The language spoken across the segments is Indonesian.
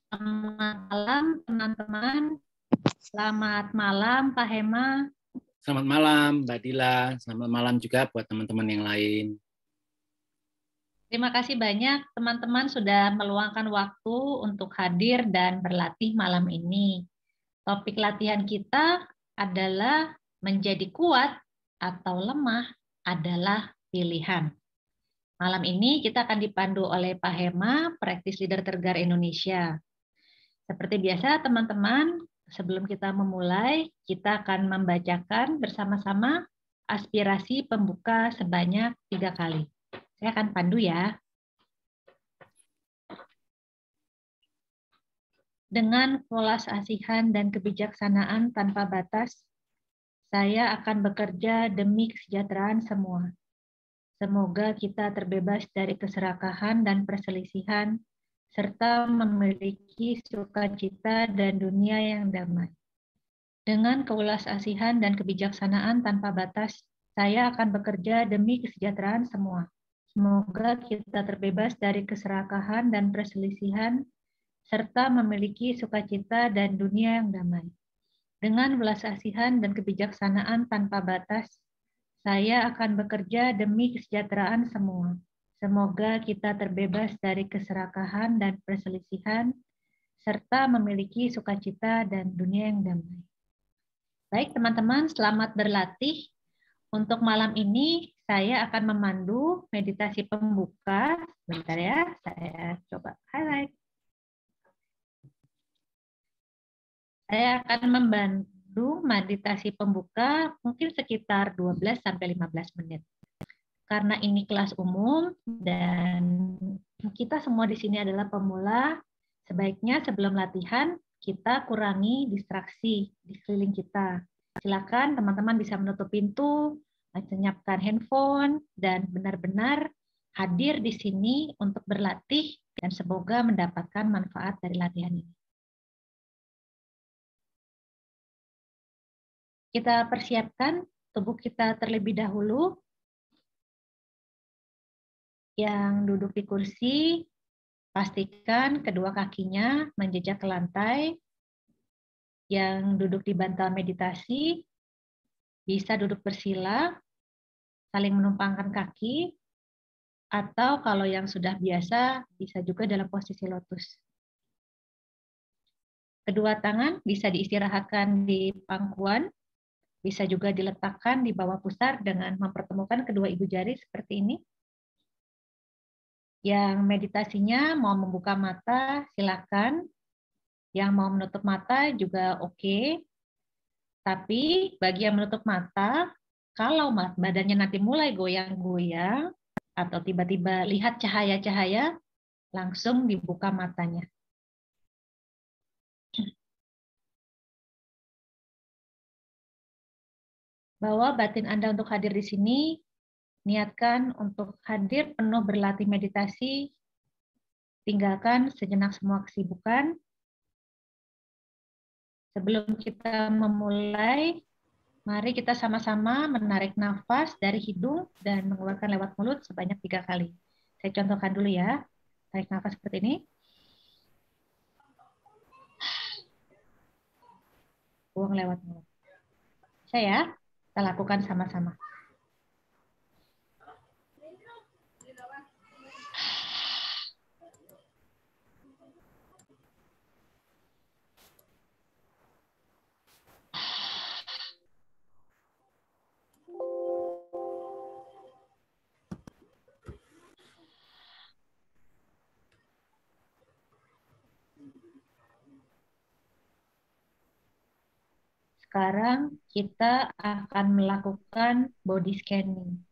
Selamat malam teman-teman. Selamat malam Pak Hema. Selamat malam Mbak Dila. Selamat malam juga buat teman-teman yang lain. Terima kasih banyak teman-teman sudah meluangkan waktu untuk hadir dan berlatih malam ini. Topik latihan kita adalah menjadi kuat atau lemah adalah pilihan. Malam ini kita akan dipandu oleh Pak Hema, Practice Leader Tergar Indonesia. Seperti biasa teman-teman, sebelum kita memulai, kita akan membacakan bersama-sama aspirasi pembuka sebanyak 3 kali. Saya akan pandu ya. Dengan welas asihan dan kebijaksanaan tanpa batas, saya akan bekerja demi kesejahteraan semua. Semoga kita terbebas dari keserakahan dan perselisihan, serta memiliki sukacita dan dunia yang damai. Dengan kewelas-asihan dan kebijaksanaan tanpa batas, saya akan bekerja demi kesejahteraan semua. Semoga kita terbebas dari keserakahan dan perselisihan, serta memiliki sukacita dan dunia yang damai. Dengan welas asihan dan kebijaksanaan tanpa batas, saya akan bekerja demi kesejahteraan semua. Semoga kita terbebas dari keserakahan dan perselisihan, serta memiliki sukacita dan dunia yang damai. Baik teman-teman, selamat berlatih. Untuk malam ini saya akan memandu meditasi pembuka. Bentar ya, saya coba highlight. Saya akan membantu meditasi pembuka mungkin sekitar 12-15 menit. Karena ini kelas umum dan kita semua di sini adalah pemula, sebaiknya sebelum latihan kita kurangi distraksi di sekeliling kita. Silakan teman-teman bisa menutup pintu, menyenyapkan handphone, dan benar-benar hadir di sini untuk berlatih dan semoga mendapatkan manfaat dari latihan ini. Kita persiapkan tubuh kita terlebih dahulu. Yang duduk di kursi, pastikan kedua kakinya menjejak ke lantai. Yang duduk di bantal meditasi, bisa duduk bersila, saling menumpangkan kaki, atau kalau yang sudah biasa, bisa juga dalam posisi lotus. Kedua tangan bisa diistirahatkan di pangkuan, bisa juga diletakkan di bawah pusar dengan mempertemukan kedua ibu jari seperti ini. Yang meditasinya mau membuka mata, silakan. Yang mau menutup mata juga oke. Tapi bagi yang menutup mata, kalau badannya nanti mulai goyang-goyang atau tiba-tiba lihat cahaya-cahaya, langsung dibuka matanya. Bawa batin Anda untuk hadir di sini, niatkan untuk hadir penuh berlatih meditasi, tinggalkan sejenak semua kesibukan. Sebelum kita memulai, mari kita sama-sama menarik nafas dari hidung dan mengeluarkan lewat mulut sebanyak 3 kali. Saya contohkan dulu ya. Tarik nafas seperti ini. Buang lewat mulut. Kita lakukan sama-sama. Sekarang kita akan melakukan body scanning.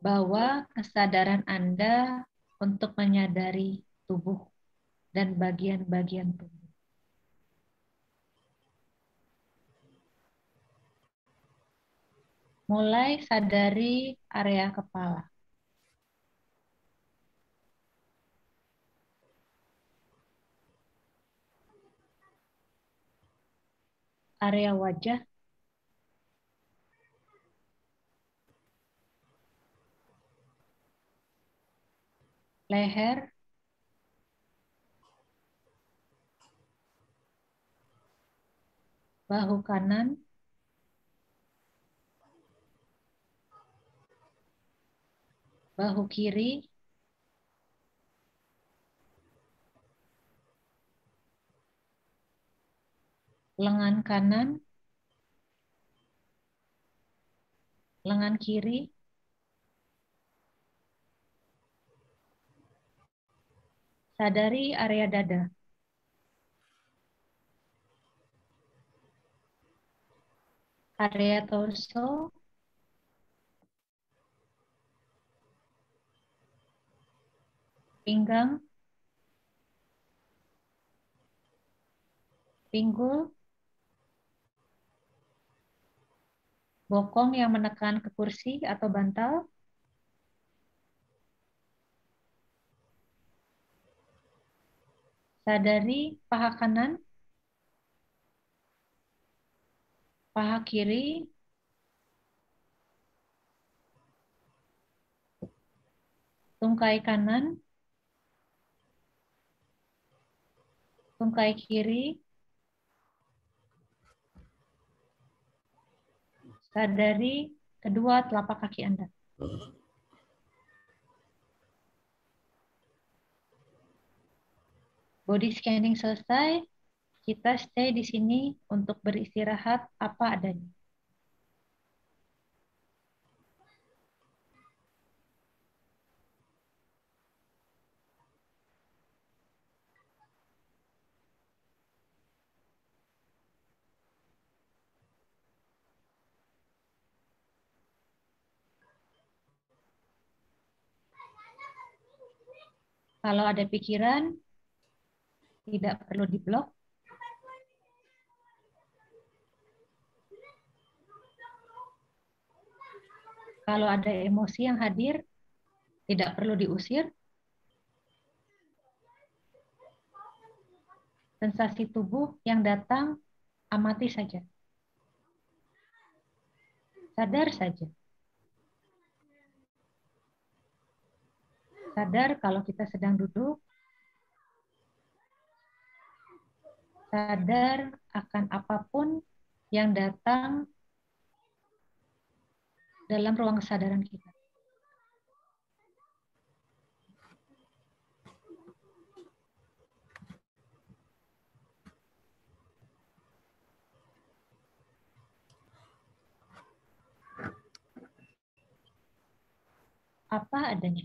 Bawa kesadaran Anda untuk menyadari tubuh dan bagian-bagian tubuh. Mulai sadari area kepala. Area wajah. Leher. bahu kanan, bahu kiri, lengan kanan, lengan kiri, sadari area dada. Area torso, pinggang, pinggul, bokong yang menekan ke kursi atau bantal, sadari paha kanan, paha kiri, tungkai kanan, tungkai kiri, sadari kedua telapak kaki Anda. Body scanning selesai, kita stay di sini untuk beristirahat apa adanya. Kalau ada pikiran, tidak perlu diblok. Kalau ada emosi yang hadir, tidak perlu diusir. Sensasi tubuh yang datang, amati saja. Sadar saja. Sadar kalau kita sedang duduk. Sadar akan apapun yang datang dalam ruang kesadaran kita. Apa adanya.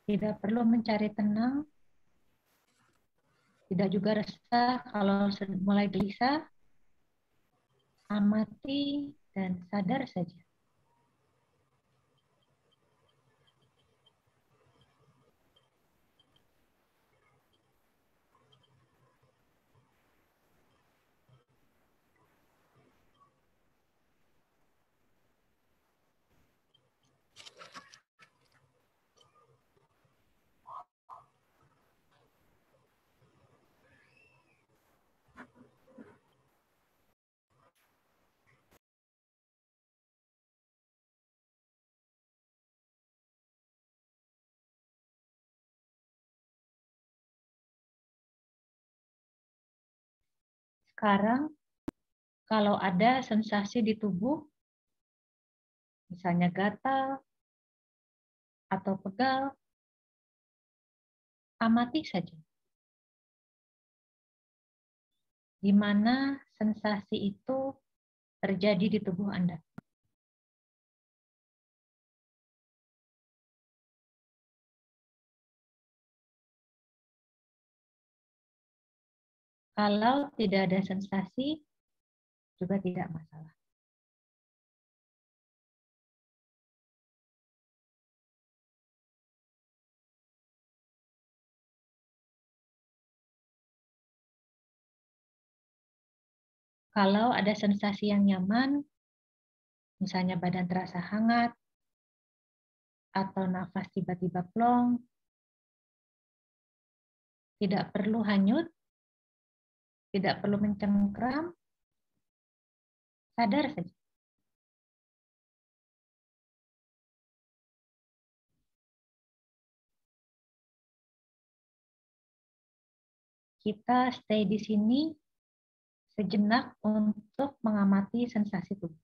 Tidak perlu mencari tenang, tidak juga resah kalau mulai gelisah, amati dan sadar saja. Sekarang, kalau ada sensasi di tubuh, misalnya gatal atau pegal, amati saja. Di mana sensasi itu terjadi di tubuh Anda. Kalau tidak ada sensasi, juga tidak masalah. Kalau ada sensasi yang nyaman, misalnya badan terasa hangat, atau nafas tiba-tiba plong, tidak perlu hanyut, tidak perlu mencengkram, sadar saja. kita stay di sini sejenak untuk mengamati sensasi tubuh.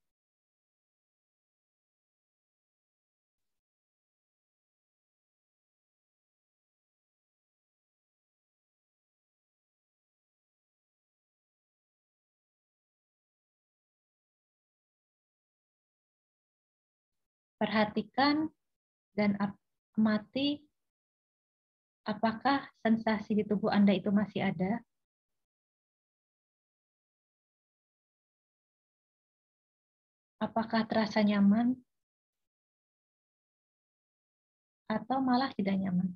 Perhatikan dan amati apakah sensasi di tubuh Anda itu masih ada. Apakah terasa nyaman atau malah tidak nyaman.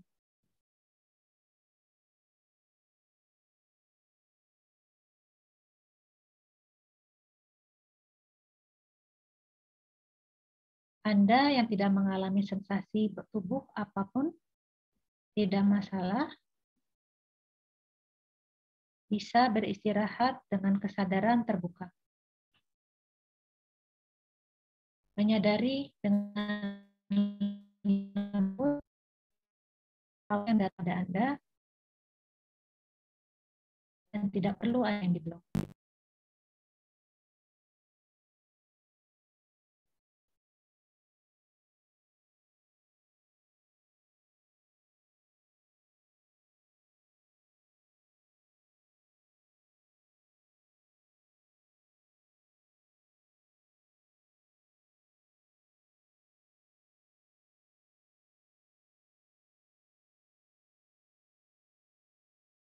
Anda yang tidak mengalami sensasi tubuh apapun, tidak masalah, bisa beristirahat dengan kesadaran terbuka. Menyadari dengan lembut apa yang ada pada Anda dan tidak perlu ada yang diblok.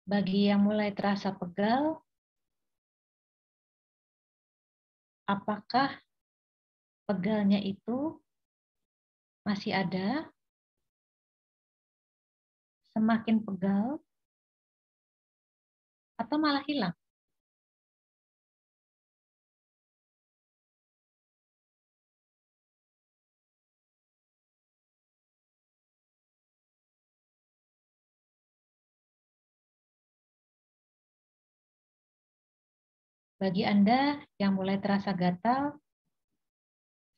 Bagi yang mulai terasa pegal, apakah pegalnya itu masih ada? Semakin pegal atau malah hilang? Bagi Anda yang mulai terasa gatal,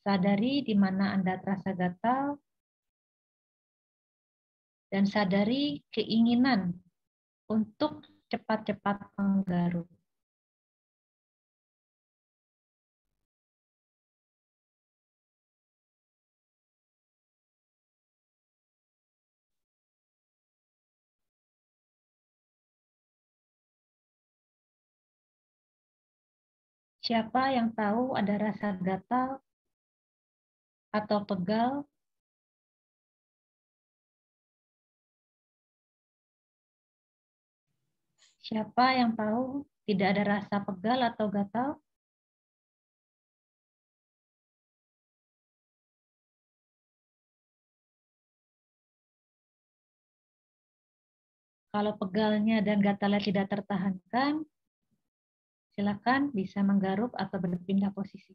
sadari di mana Anda terasa gatal dan sadari keinginan untuk cepat-cepat menggaruk. Siapa yang tahu ada rasa gatal atau pegal? Siapa yang tahu tidak ada rasa pegal atau gatal? Kalau pegalnya dan gatalnya tidak tertahankan, silakan bisa menggaruk atau berpindah posisi.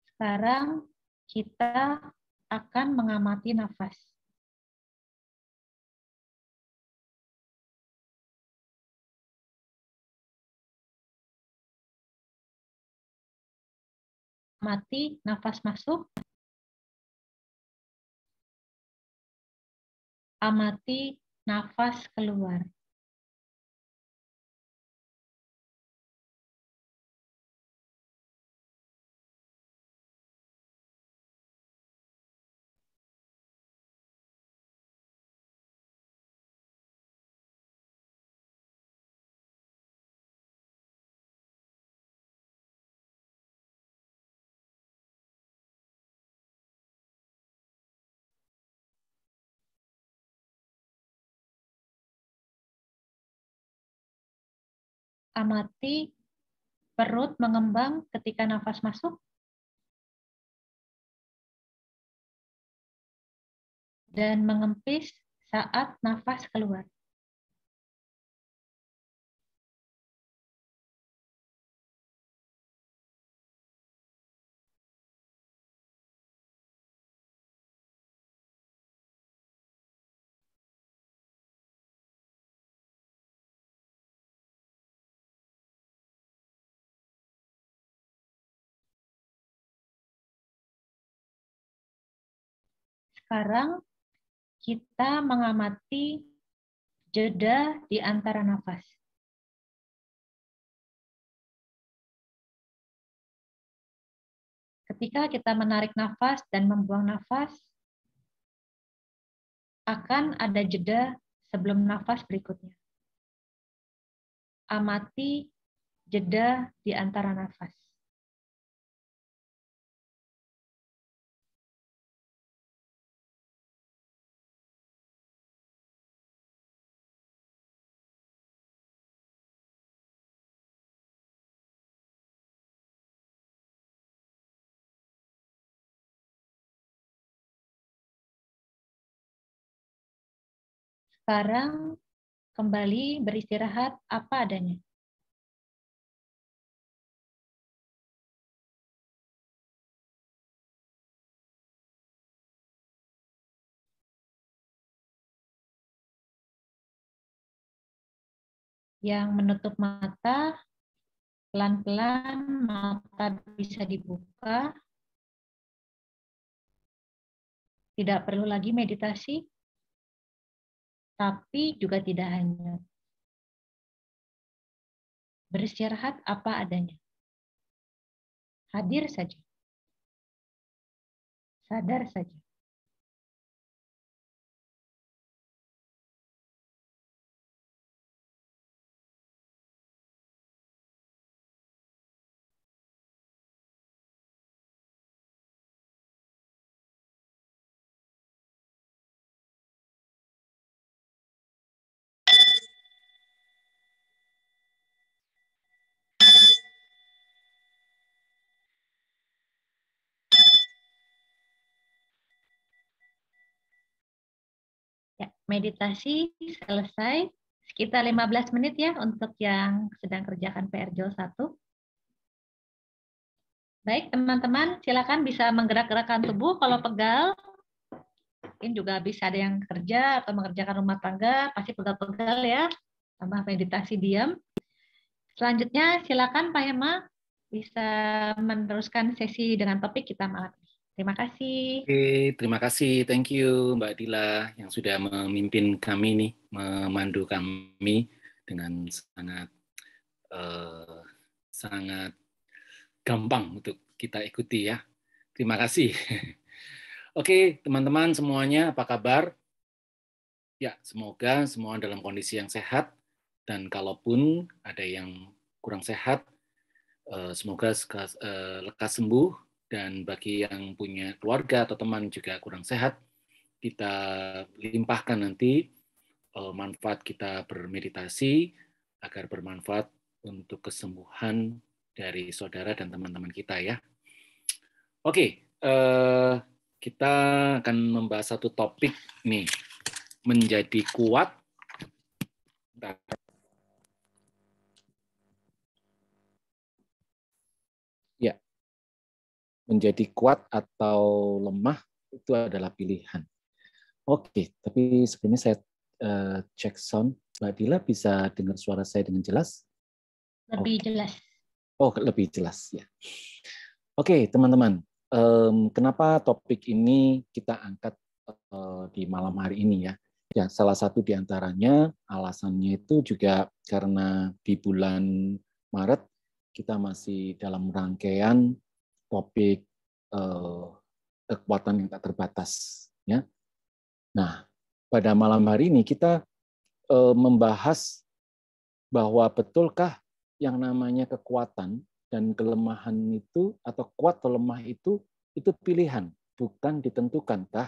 Sekarang kita akan mengamati nafas. Amati nafas masuk, amati nafas keluar. Amati perut mengembang ketika nafas masuk dan mengempis saat nafas keluar. Sekarang kita mengamati jeda di antara nafas. Ketika kita menarik nafas dan membuang nafas, akan ada jeda sebelum nafas berikutnya. Amati jeda di antara nafas. Sekarang kembali beristirahat apa adanya. Yang menutup mata, pelan-pelan mata bisa dibuka. Tidak perlu lagi meditasi, tapi juga tidak hanyut. Beristirahat apa adanya. Hadir saja. Sadar saja. Ya, meditasi selesai. Sekitar 15 menit ya untuk yang sedang kerjakan PR JOL 1. Baik, teman-teman, silakan bisa menggerak-gerakkan tubuh kalau pegal. Mungkin juga bisa ada yang kerja atau mengerjakan rumah tangga, pasti pegal-pegal ya. Tambah meditasi diam. Selanjutnya, silakan Pak Hema bisa meneruskan sesi dengan topik kita malam ini. Terima kasih. Oke, terima kasih. Thank you Mbak Dila yang sudah memimpin kami nih, memandu kami dengan sangat gampang untuk kita ikuti ya. Terima kasih. Oke, teman-teman semuanya apa kabar? Ya, semoga semua dalam kondisi yang sehat dan kalaupun ada yang kurang sehat, semoga lekas sembuh, dan bagi yang punya keluarga atau teman juga kurang sehat, kita limpahkan nanti manfaat kita bermeditasi agar bermanfaat untuk kesembuhan dari saudara dan teman-teman kita ya. Oke, kita akan membahas satu topik nih, menjadi kuat. Ya, menjadi kuat atau lemah itu adalah pilihan. Oke, tapi sebelumnya saya cek sound. Mbak Dila bisa dengar suara saya dengan jelas? Lebih jelas. Oh, lebih jelas ya. Oke, teman-teman. Kenapa topik ini kita angkat di malam hari ini ya? Ya, salah satu di antaranya alasannya itu juga karena di bulan Maret kita masih dalam rangkaian topik kekuatan yang tak terbatas ya. Nah, pada malam hari ini kita membahas bahwa betulkah yang namanya kekuatan dan kelemahan itu, atau kuat atau lemah itu pilihan, bukan ditentukankah?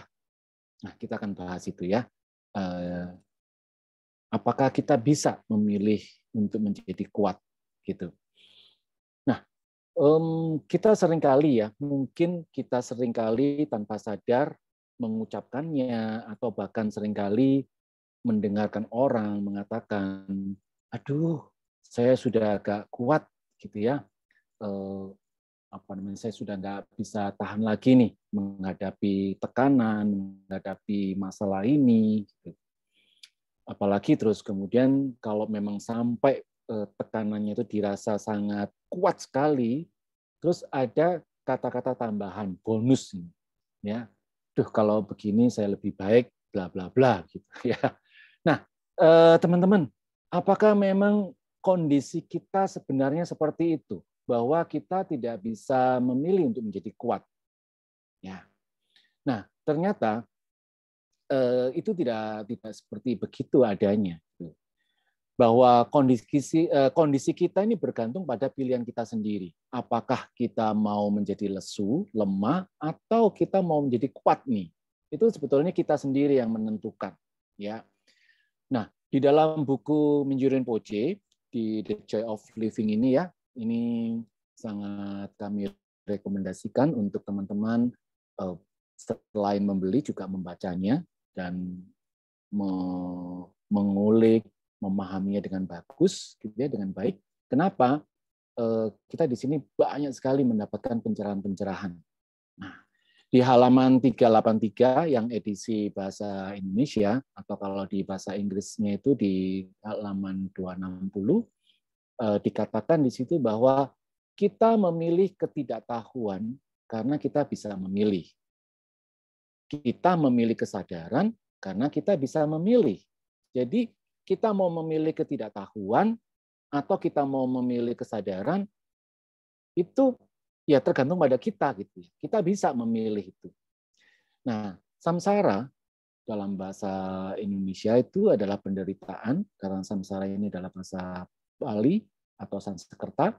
Nah, kita akan bahas itu ya. Apakah kita bisa memilih untuk menjadi kuat gitu? Nah, kita seringkali ya, mungkin kita seringkali tanpa sadar mengucapkannya, atau bahkan seringkali mendengarkan orang mengatakan, aduh, saya sudah agak kuat gitu ya, saya sudah nggak bisa tahan lagi nih menghadapi tekanan, menghadapi masalah ini. Gitu. Apalagi terus kemudian kalau memang sampai tekanannya itu dirasa sangat kuat sekali, terus ada kata-kata tambahan bonus, ya, aduh kalau begini saya lebih baik bla bla bla gitu ya. Nah, teman-teman, apakah memang kondisi kita sebenarnya seperti itu, bahwa kita tidak bisa memilih untuk menjadi kuat? Ya. Nah, ternyata itu tidak seperti begitu adanya. Bahwa kondisi kita ini bergantung pada pilihan kita sendiri. Apakah kita mau menjadi lesu, lemah, atau kita mau menjadi kuat nih? Itu sebetulnya kita sendiri yang menentukan. Ya. Nah, di dalam buku Mingyur Rinpoche di The Joy of Living ini ya, ini sangat kami rekomendasikan untuk teman-teman selain membeli juga membacanya dan mengulik, memahaminya dengan bagus, gitu ya, dengan baik. Kenapa? Kita di sini banyak sekali mendapatkan pencerahan-pencerahan. Nah, di halaman 383 yang edisi bahasa Indonesia, atau kalau di bahasa Inggrisnya itu di halaman 260, dikatakan di situ bahwa kita memilih ketidaktahuan karena kita bisa memilih. Kita memilih kesadaran karena kita bisa memilih. Jadi kita mau memilih ketidaktahuan atau kita mau memilih kesadaran, itu ya tergantung pada kita gitu. Kita bisa memilih itu. Nah, samsara dalam bahasa Indonesia itu adalah penderitaan, karena samsara ini adalah bahasa Bali atau Sanskerta,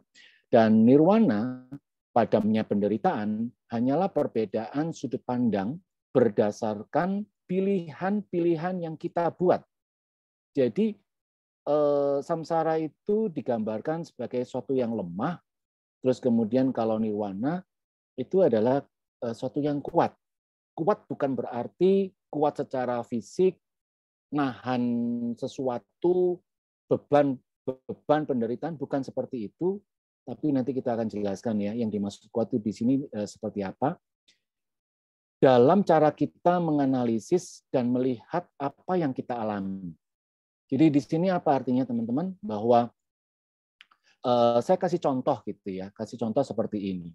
dan nirwana, padamnya penderitaan, hanyalah perbedaan sudut pandang berdasarkan pilihan-pilihan yang kita buat. Jadi samsara itu digambarkan sebagai suatu yang lemah, terus kemudian kalau nirwana itu adalah suatu yang kuat. Kuat bukan berarti kuat secara fisik, nahan sesuatu, beban penderitaan, bukan seperti itu. Tapi nanti kita akan jelaskan ya, yang dimaksud kuat itu di sini seperti apa. Dalam cara kita menganalisis dan melihat apa yang kita alami. Jadi di sini apa artinya teman-teman? Bahwa saya kasih contoh gitu ya, kasih contoh seperti ini.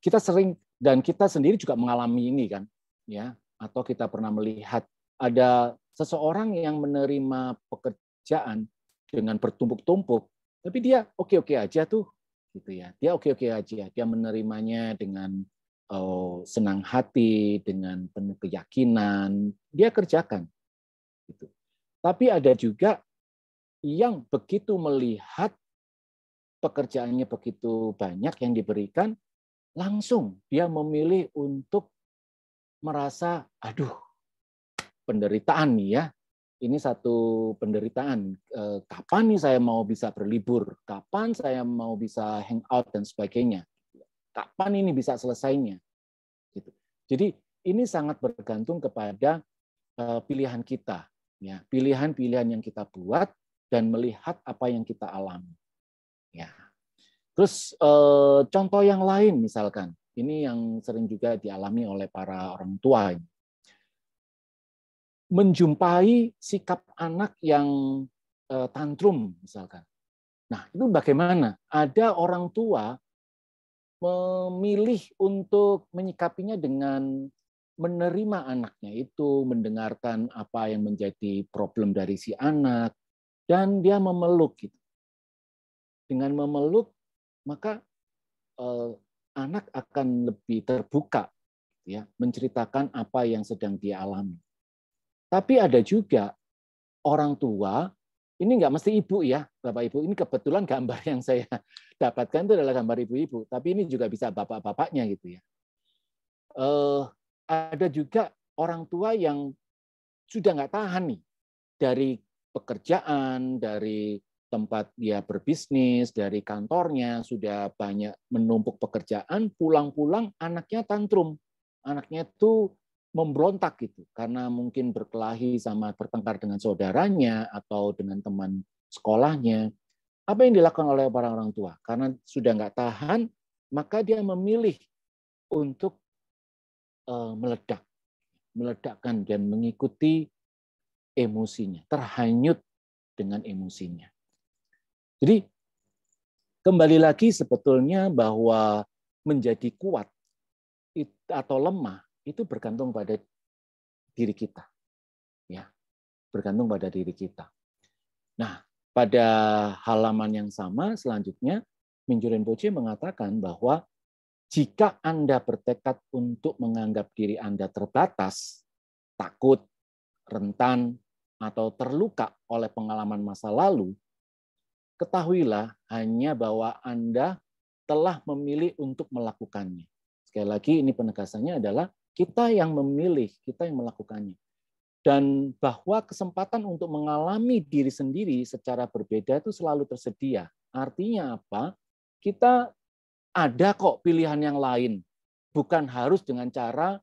Kita sering dan kita sendiri juga mengalami ini kan, ya, atau kita pernah melihat ada seseorang yang menerima pekerjaan dengan bertumpuk-tumpuk, tapi dia oke-oke aja tuh, gitu ya. Dia oke-oke aja, dia menerimanya dengan senang hati, dengan penuh keyakinan, dia kerjakan. Gitu. Tapi ada juga yang begitu melihat pekerjaannya begitu banyak yang diberikan, langsung dia memilih untuk merasa, aduh, penderitaan nih ya. Ini satu penderitaan. Kapan nih saya mau bisa berlibur? Kapan saya mau bisa hangout dan sebagainya? Kapan ini bisa selesainya? Gitu. Jadi ini sangat bergantung kepada pilihan kita, ya, pilihan-pilihan yang kita buat dan melihat apa yang kita alami. Ya. Terus contoh yang lain misalkan, ini yang sering juga dialami oleh para orang tua. Menjumpai sikap anak yang tantrum misalkan. Nah, itu bagaimana? Ada orang tua memilih untuk menyikapinya dengan menerima anaknya itu, mendengarkan apa yang menjadi problem dari si anak, dan dia memeluk gitu. Dengan memeluk, maka anak akan lebih terbuka, ya, menceritakan apa yang sedang dia alami. Tapi ada juga orang tua, ini nggak mesti ibu ya, Bapak Ibu, ini kebetulan gambar yang saya dapatkan itu adalah gambar ibu-ibu, tapi ini juga bisa bapak-bapaknya gitu ya. Ada juga orang tua yang sudah nggak tahan nih dari pekerjaan, dari tempat dia berbisnis, dari kantornya, sudah banyak menumpuk pekerjaan, pulang-pulang anaknya tantrum. Anaknya itu memberontak gitu, karena mungkin berkelahi sama bertengkar dengan saudaranya atau dengan teman sekolahnya. Apa yang dilakukan oleh para orang tua? Karena sudah nggak tahan, maka dia memilih untuk meledakkan dan mengikuti emosinya, terhanyut dengan emosinya. Jadi kembali lagi sebetulnya bahwa menjadi kuat atau lemah itu bergantung pada diri kita. Ya, bergantung pada diri kita. Nah, pada halaman yang sama selanjutnya, Mingyur Rinpoche mengatakan bahwa jika Anda bertekad untuk menganggap diri Anda terbatas, takut, rentan, atau terluka oleh pengalaman masa lalu, ketahuilah hanya bahwa Anda telah memilih untuk melakukannya. Sekali lagi, ini penegasannya adalah kita yang memilih, kita yang melakukannya. Dan bahwa kesempatan untuk mengalami diri sendiri secara berbeda itu selalu tersedia. Artinya apa? Kita ada kok pilihan yang lain. Bukan harus dengan cara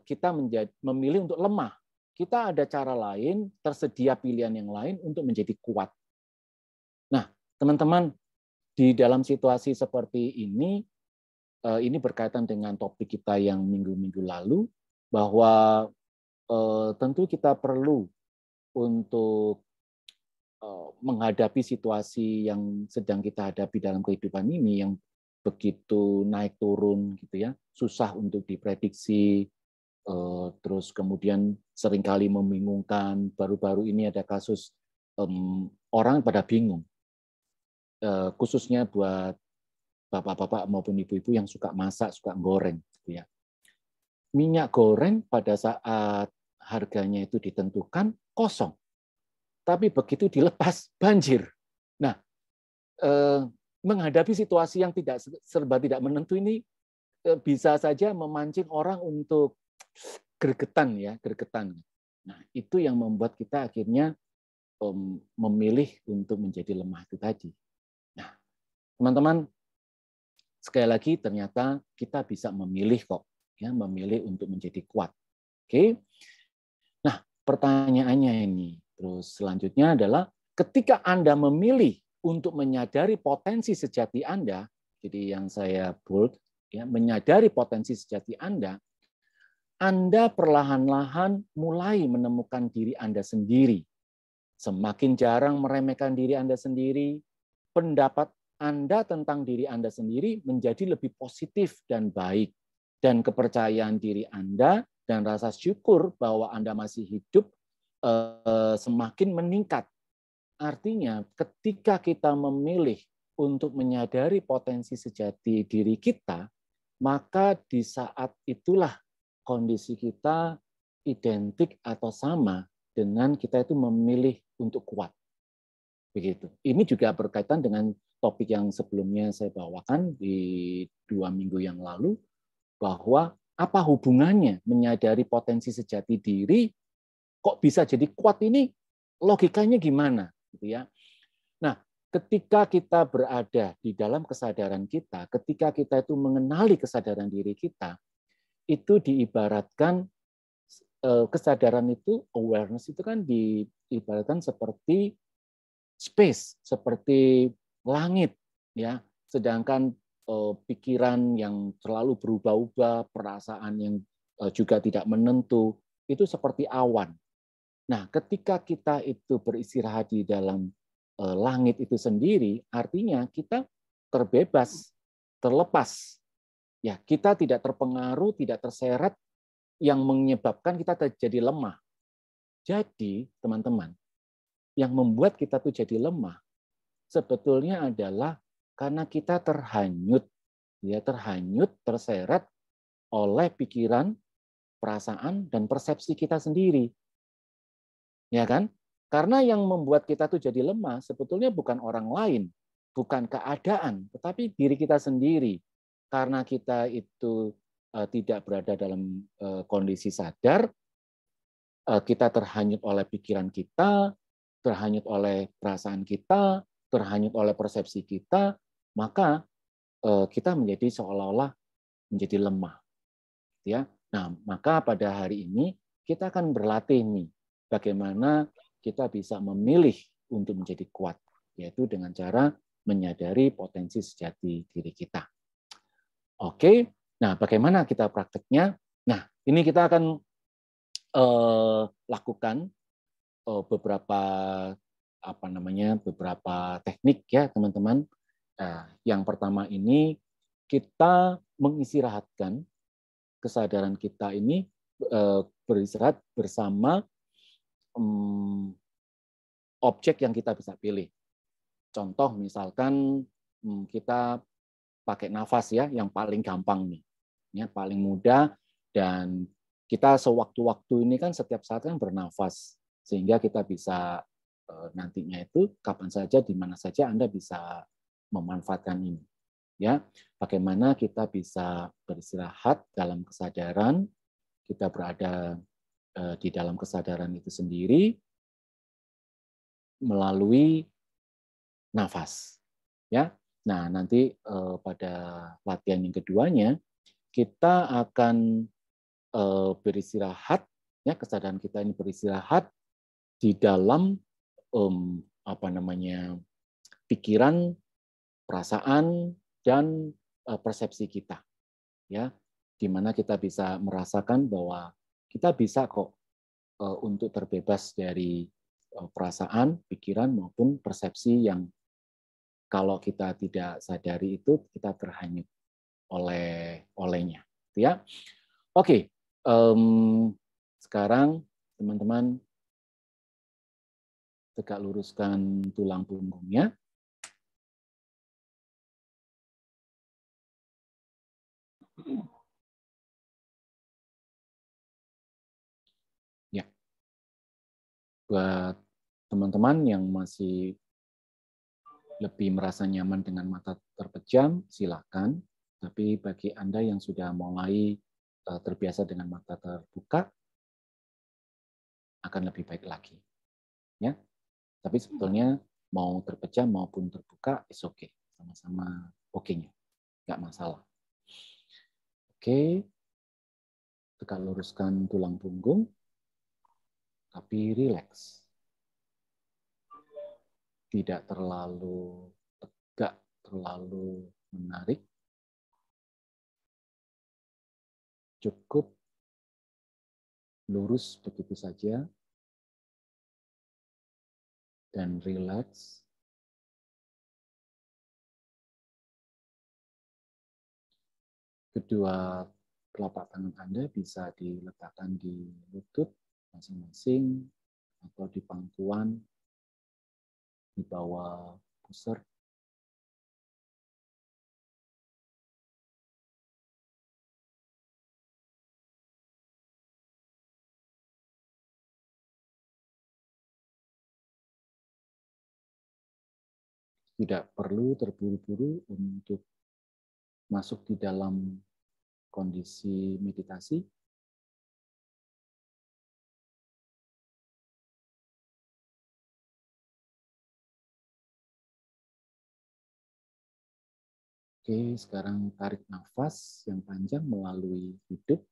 kita memilih untuk lemah. Kita ada cara lain, tersedia pilihan yang lain untuk menjadi kuat. Nah, teman-teman, di dalam situasi seperti ini berkaitan dengan topik kita yang minggu-minggu lalu, bahwa tentu kita perlu untuk menghadapi situasi yang sedang kita hadapi dalam kehidupan ini yang begitu naik turun gitu ya, susah untuk diprediksi, terus kemudian seringkali membingungkan. Baru-baru ini ada kasus orang pada bingung, khususnya buat bapak-bapak maupun ibu-ibu yang suka masak, suka goreng gitu ya. Minyak goreng pada saat harganya itu ditentukan kosong, tapi begitu dilepas banjir. Nah, menghadapi situasi yang serba tidak menentu ini bisa saja memancing orang untuk gregetan ya, gregetan. Nah, itu yang membuat kita akhirnya memilih untuk menjadi lemah itu tadi. Nah, teman-teman, sekali lagi ternyata kita bisa memilih kok, ya, memilih untuk menjadi kuat. Oke. Nah, pertanyaannya ini terus selanjutnya adalah ketika Anda memilih untuk menyadari potensi sejati Anda, jadi yang saya bold ya, menyadari potensi sejati Anda perlahan-lahan mulai menemukan diri Anda sendiri. Semakin jarang meremehkan diri Anda sendiri, pendapat Anda tentang diri Anda sendiri menjadi lebih positif dan baik. Dan kepercayaan diri Anda dan rasa syukur bahwa Anda masih hidup semakin meningkat. Artinya ketika kita memilih untuk menyadari potensi sejati diri kita, maka di saat itulah kondisi kita identik atau sama dengan kita itu memilih untuk kuat. Begitu. Ini juga berkaitan dengan topik yang sebelumnya saya bawakan di 2 minggu yang lalu, bahwa apa hubungannya menyadari potensi sejati diri, kok bisa jadi kuat ini, logikanya gimana? Gitu ya. Nah, ketika kita berada di dalam kesadaran kita, ketika kita itu mengenali kesadaran diri kita, itu diibaratkan kesadaran itu, awareness itu kan diibaratkan seperti space, seperti langit, ya. Sedangkan pikiran yang selalu berubah-ubah, perasaan yang juga tidak menentu, itu seperti awan. Nah, ketika kita itu beristirahat di dalam langit itu sendiri, artinya kita terbebas, terlepas. Ya, kita tidak terpengaruh, tidak terseret yang menyebabkan kita jadi lemah. Jadi, teman-teman, yang membuat kita tuh jadi lemah sebetulnya adalah karena kita terhanyut, ya, terseret oleh pikiran, perasaan, dan persepsi kita sendiri. Ya kan? Karena yang membuat kita tuh jadi lemah sebetulnya bukan orang lain, bukan keadaan, tetapi diri kita sendiri. Karena kita itu tidak berada dalam kondisi sadar, kita terhanyut oleh pikiran kita, terhanyut oleh perasaan kita, terhanyut oleh persepsi kita, maka kita menjadi seolah-olah menjadi lemah. Ya. Nah, maka pada hari ini kita akan berlatih nih bagaimana kita bisa memilih untuk menjadi kuat, yaitu dengan cara menyadari potensi sejati diri kita. Oke, nah bagaimana kita prakteknya? Nah, ini kita akan lakukan beberapa teknik ya teman-teman. Yang pertama ini kita mengistirahatkan kesadaran kita ini beristirahat bersama objek yang kita bisa pilih. Contoh misalkan kita pakai nafas ya, yang paling gampang nih, ya paling mudah, dan kita sewaktu-waktu ini kan setiap saat kan bernafas, sehingga kita bisa nantinya itu kapan saja, di mana saja Anda bisa memanfaatkan ini. Ya, bagaimana kita bisa beristirahat dalam kesadaran, kita berada di dalam kesadaran itu sendiri melalui nafas. Ya, nah nanti pada latihan yang keduanya kita akan beristirahat, ya kesadaran kita ini beristirahat di dalam pikiran, perasaan, dan persepsi kita, ya, di mana kita bisa merasakan bahwa kita bisa kok untuk terbebas dari perasaan, pikiran maupun persepsi yang kalau kita tidak sadari itu kita terhanyut olehnya, ya. Oke, sekarang teman-teman tegak luruskan tulang punggungnya. Ya, buat teman-teman yang masih lebih merasa nyaman dengan mata terpejam, silakan. Tapi bagi Anda yang sudah mulai terbiasa dengan mata terbuka, akan lebih baik lagi. Ya, tapi sebetulnya mau terpejam maupun terbuka, is okay, sama-sama oke-nya, nggak masalah. Oke, tegak luruskan tulang punggung, tapi rileks. Tidak terlalu tegak, terlalu menarik. Cukup lurus begitu saja. Dan rileks. Kedua telapak tangan Anda bisa diletakkan di lutut masing-masing atau di pangkuan di bawah pusar. Tidak perlu terburu-buru untuk masuk di dalam kondisi meditasi. Oke, sekarang tarik nafas yang panjang melalui hidung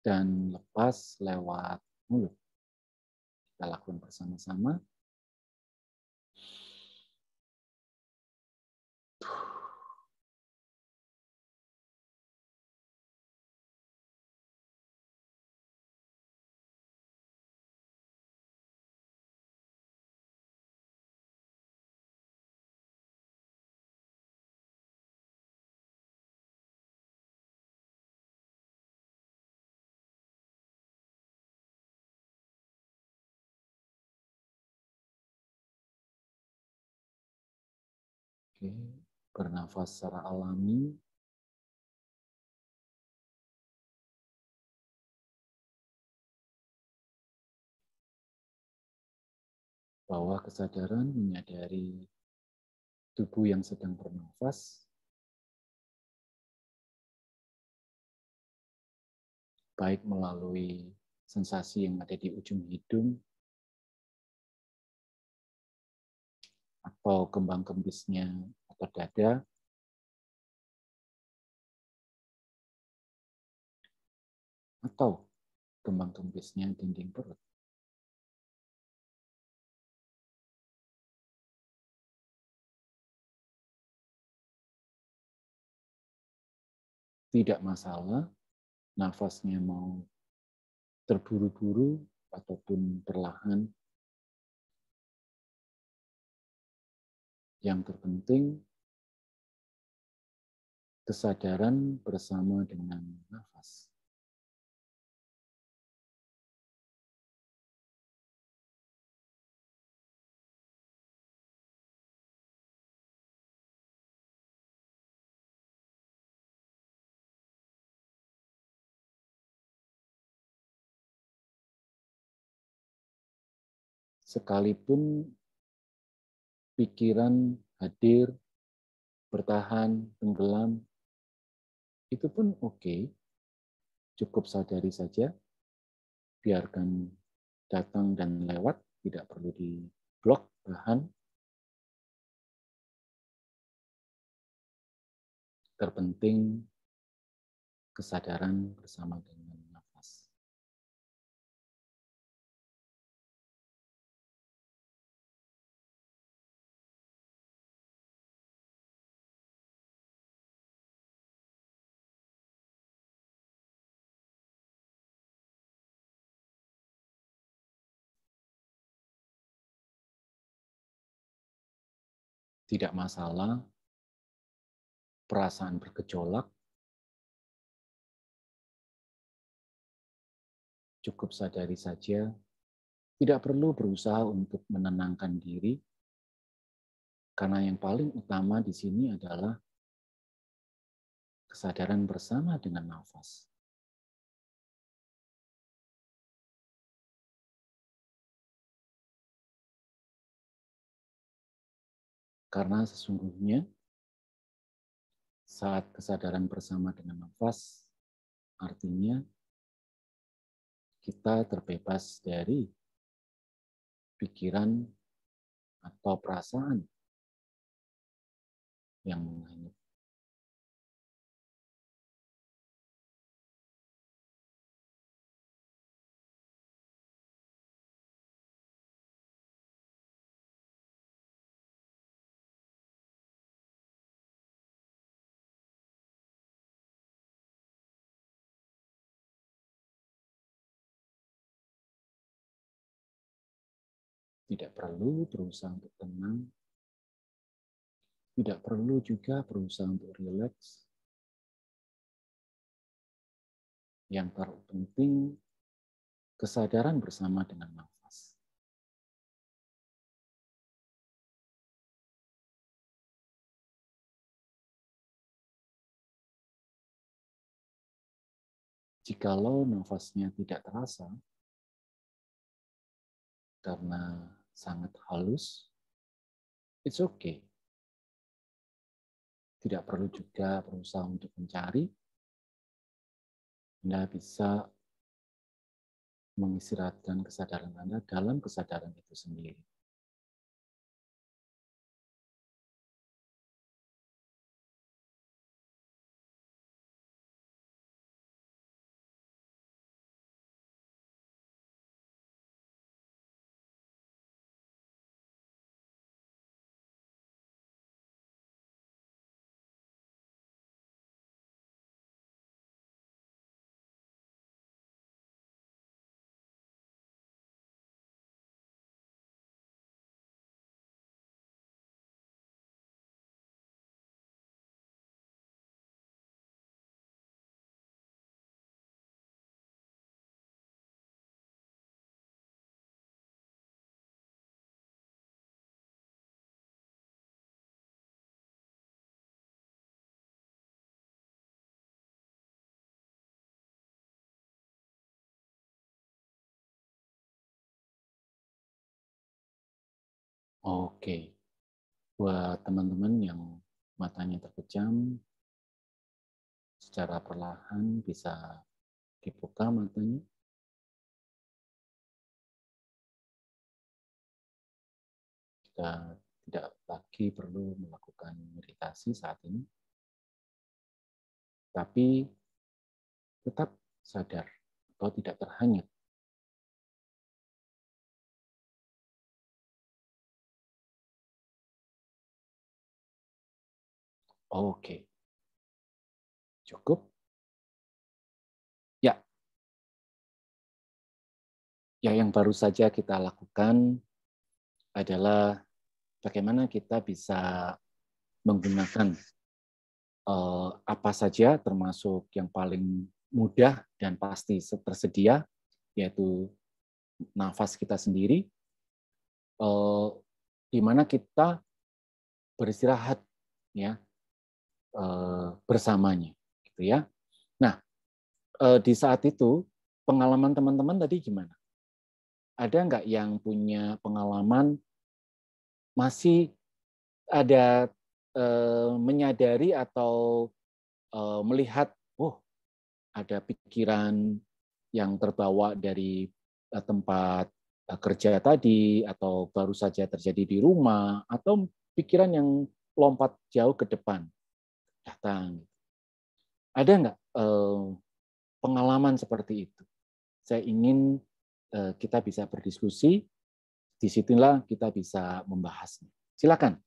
dan lepas lewat mulut. Kita lakukan bersama-sama. Oke, bernafas secara alami. Bawa kesadaran menyadari tubuh yang sedang bernafas, baik melalui sensasi yang ada di ujung hidung, atau kembang kempisnya atau dada, atau kembang kempisnya dinding perut. Tidak masalah, nafasnya mau terburu-buru ataupun perlahan. Yang terpenting, kesadaran bersama dengan nafas. sekalipun pikiran hadir, bertahan, tenggelam, itu pun oke. Cukup sadari saja, biarkan datang dan lewat, tidak perlu diblok, tahan. Terpenting kesadaran bersama dengan nafas. Tidak masalah perasaan bergejolak, cukup sadari saja, tidak perlu berusaha untuk menenangkan diri, karena yang paling utama di sini adalah kesadaran bersama dengan nafas. Karena sesungguhnya saat kesadaran bersama dengan nafas, artinya kita terbebas dari pikiran atau perasaan yang menghanyut. Tidak perlu berusaha untuk tenang, tidak perlu juga berusaha untuk rileks. Yang terpenting kesadaran bersama dengan nafas. Jikalau nafasnya tidak terasa karena sangat halus, it's okay. Tidak perlu juga berusaha untuk mencari. Anda bisa mengistirahatkan kesadaran Anda dalam kesadaran itu sendiri. Oke, buat teman-teman yang matanya terpejam, secara perlahan bisa dibuka matanya. Kita tidak lagi perlu melakukan meditasi saat ini, tapi tetap sadar atau tidak terhanyut. Oke, cukup. Ya, yang baru saja kita lakukan adalah bagaimana kita bisa menggunakan apa saja, termasuk yang paling mudah dan pasti tersedia, yaitu nafas kita sendiri, di mana kita beristirahat, ya, bersamanya, gitu ya. Nah, di saat itu pengalaman teman-teman tadi gimana? ada nggak yang punya pengalaman masih ada menyadari atau melihat, oh ada pikiran yang terbawa dari tempat kerja tadi, atau baru saja terjadi di rumah, atau pikiran yang lompat jauh ke depan, datang. Ada nggak pengalaman seperti itu? Saya ingin kita bisa berdiskusi, disitulah kita bisa membahasnya. Silakan.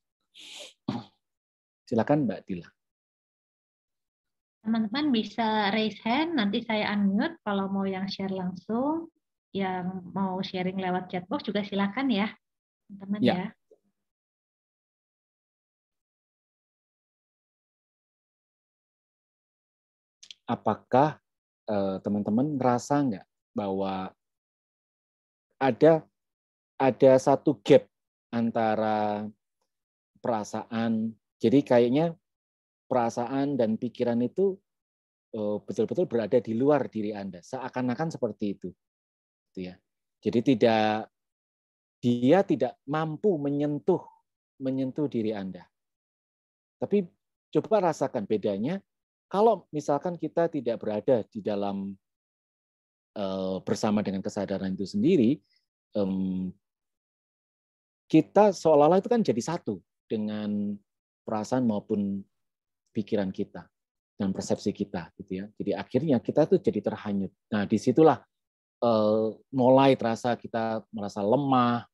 Silakan Mbak Dila. Teman-teman bisa raise hand, nanti saya unmute kalau mau yang share langsung, yang mau sharing lewat chatbox juga silakan ya, teman-teman ya. Apakah teman-teman merasa nggak bahwa ada satu gap antara perasaan, jadi kayaknya perasaan dan pikiran itu betul-betul berada di luar diri Anda, seakan-akan seperti itu, gitu ya. Jadi dia tidak mampu menyentuh diri Anda. Tapi coba rasakan bedanya kalau misalkan kita tidak berada di dalam bersama dengan kesadaran itu sendiri, kita seolah-olah itu kan jadi satu dengan perasaan maupun pikiran kita dan persepsi kita, gitu ya. Jadi akhirnya kita tuh jadi terhanyut. Nah, disitulah mulai terasa kita merasa lemah,